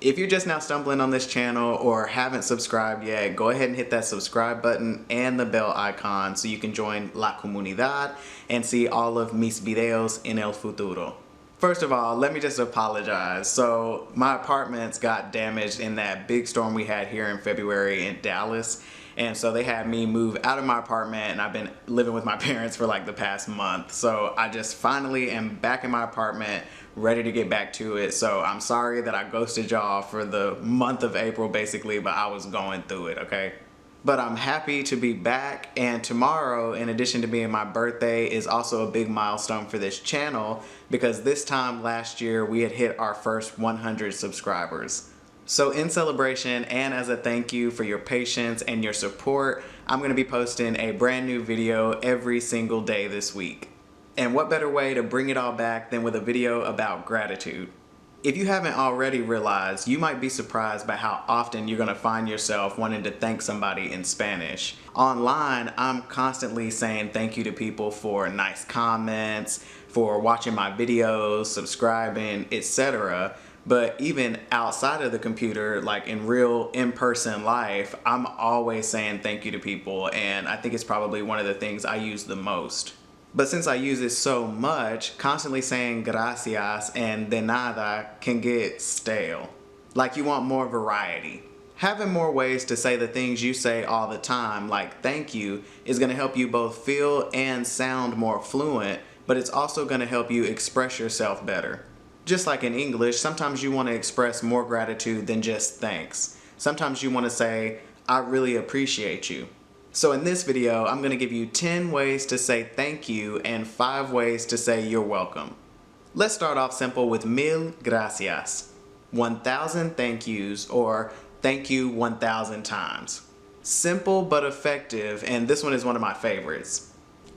If you're just now stumbling on this channel or haven't subscribed yet, go ahead and hit that subscribe button and the bell icon so you can join La Comunidad and see all of mis videos en el futuro. First of all, let me just apologize. So my apartments got damaged in that big storm we had here in February in Dallas. And so they had me move out of my apartment, and I've been living with my parents for like the past month. So I just finally am back in my apartment, ready to get back to it. So I'm sorry that I ghosted y'all for the month of April basically, but I was going through it, okay? But I'm happy to be back, and tomorrow, in addition to being my birthday, is also a big milestone for this channel because this time last year we had hit our first 100 subscribers. So in celebration and as a thank you for your patience and your support, I'm going to be posting a brand new video every single day this week. And what better way to bring it all back than with a video about gratitude? If you haven't already realized, you might be surprised by how often you're going to find yourself wanting to thank somebody in Spanish. Online, I'm constantly saying thank you to people for nice comments, for watching my videos, subscribing, etc. But even outside of the computer, like in real in-person life, I'm always saying thank you to people, and I think it's probably one of the things I use the most. But since I use it so much, constantly saying gracias and de nada can get stale. Like you want more variety. Having more ways to say the things you say all the time, like thank you, is going to help you both feel and sound more fluent, but it's also going to help you express yourself better. Just like in English, sometimes you want to express more gratitude than just thanks. Sometimes you want to say, I really appreciate you. So in this video, I'm going to give you 10 ways to say thank you and 5 ways to say you're welcome. Let's start off simple with mil gracias. 1,000 thank yous, or thank you 1,000 times. Simple but effective, and this one is one of my favorites.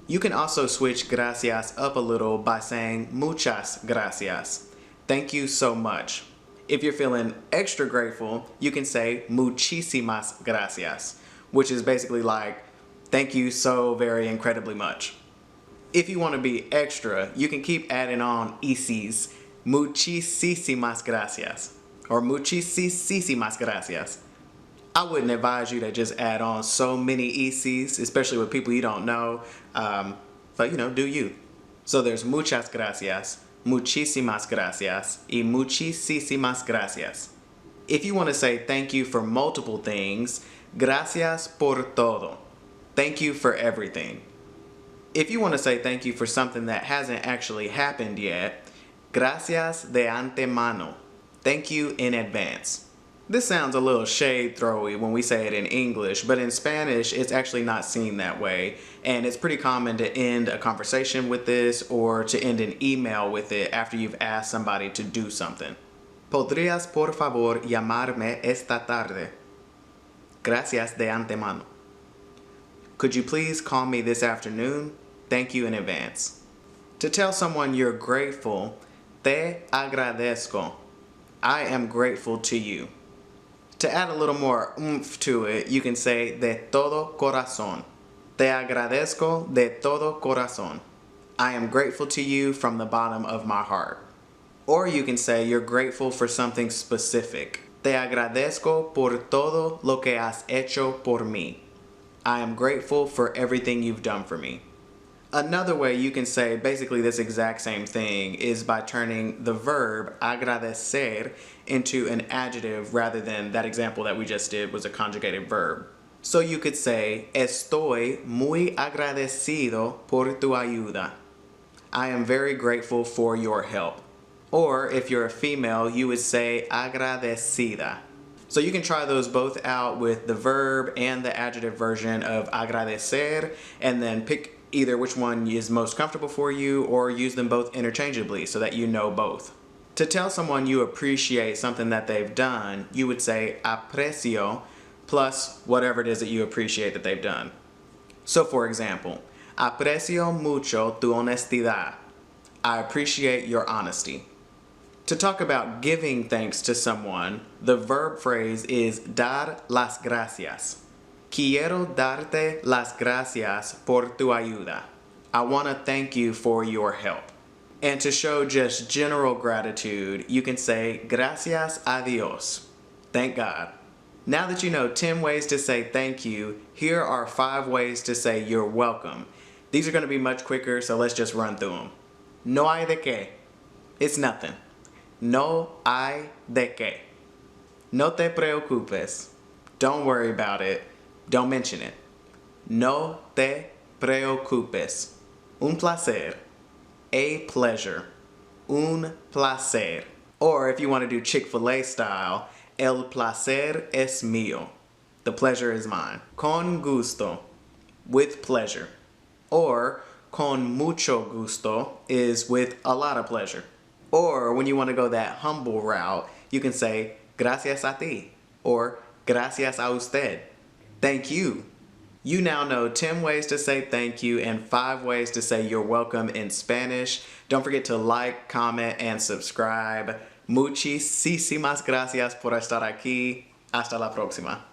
You can also switch gracias up a little by saying muchas gracias. Thank you so much. If you're feeling extra grateful, you can say muchísimas gracias, which is basically like, thank you so very incredibly much. If you want to be extra, you can keep adding on isis, muchísimas gracias, or muchísimas gracias. I wouldn't advise you to just add on so many isis, especially with people you don't know, but you know, do you. So there's muchas gracias, muchísimas gracias, y muchísimas gracias. If you want to say thank you for multiple things, gracias por todo. Thank you for everything. If you want to say thank you for something that hasn't actually happened yet, gracias de antemano. Thank you in advance. This sounds a little shade throwy when we say it in English, but in Spanish it's actually not seen that way, and it's pretty common to end a conversation with this or to end an email with it after you've asked somebody to do something. ¿Podrías por favor llamarme esta tarde? Gracias de antemano. Could you please call me this afternoon? Thank you in advance. To tell someone you're grateful, te agradezco. I am grateful to you. To add a little more oomph to it, you can say de todo corazón. Te agradezco de todo corazón. I am grateful to you from the bottom of my heart. Or you can say you're grateful for something specific. Te agradezco por todo lo que has hecho por mí. I am grateful for everything you've done for me. Another way you can say basically this exact same thing is by turning the verb agradecer into an adjective rather than that example that we just did was a conjugated verb. So you could say, estoy muy agradecido por tu ayuda. I am very grateful for your help. Or if you're a female, you would say agradecida. So you can try those both out with the verb and the adjective version of agradecer, and then pick either which one is most comfortable for you or use them both interchangeably so that you know both. To tell someone you appreciate something that they've done, you would say aprecio plus whatever it is that you appreciate that they've done. So for example, aprecio mucho tu honestidad. I appreciate your honesty. To talk about giving thanks to someone, the verb phrase is dar las gracias. Quiero darte las gracias por tu ayuda. I want to thank you for your help. And to show just general gratitude, you can say gracias a Dios. Thank God. Now that you know 10 ways to say thank you, here are 5 ways to say you're welcome. These are going to be much quicker, so let's just run through them. No hay de qué. It's nothing. No hay de qué. No te preocupes. Don't worry about it. Don't mention it. No te preocupes. Un placer. A pleasure. Un placer. Or if you want to do Chick-fil-A style, el placer es mío. The pleasure is mine. Con gusto. With pleasure. Or con mucho gusto is with a lot of pleasure. Or when you want to go that humble route, you can say gracias a ti or gracias a usted. Thank you. You now know 10 ways to say thank you and 5 ways to say you're welcome in Spanish. Don't forget to like, comment, and subscribe. Muchísimas gracias por estar aquí. Hasta la próxima.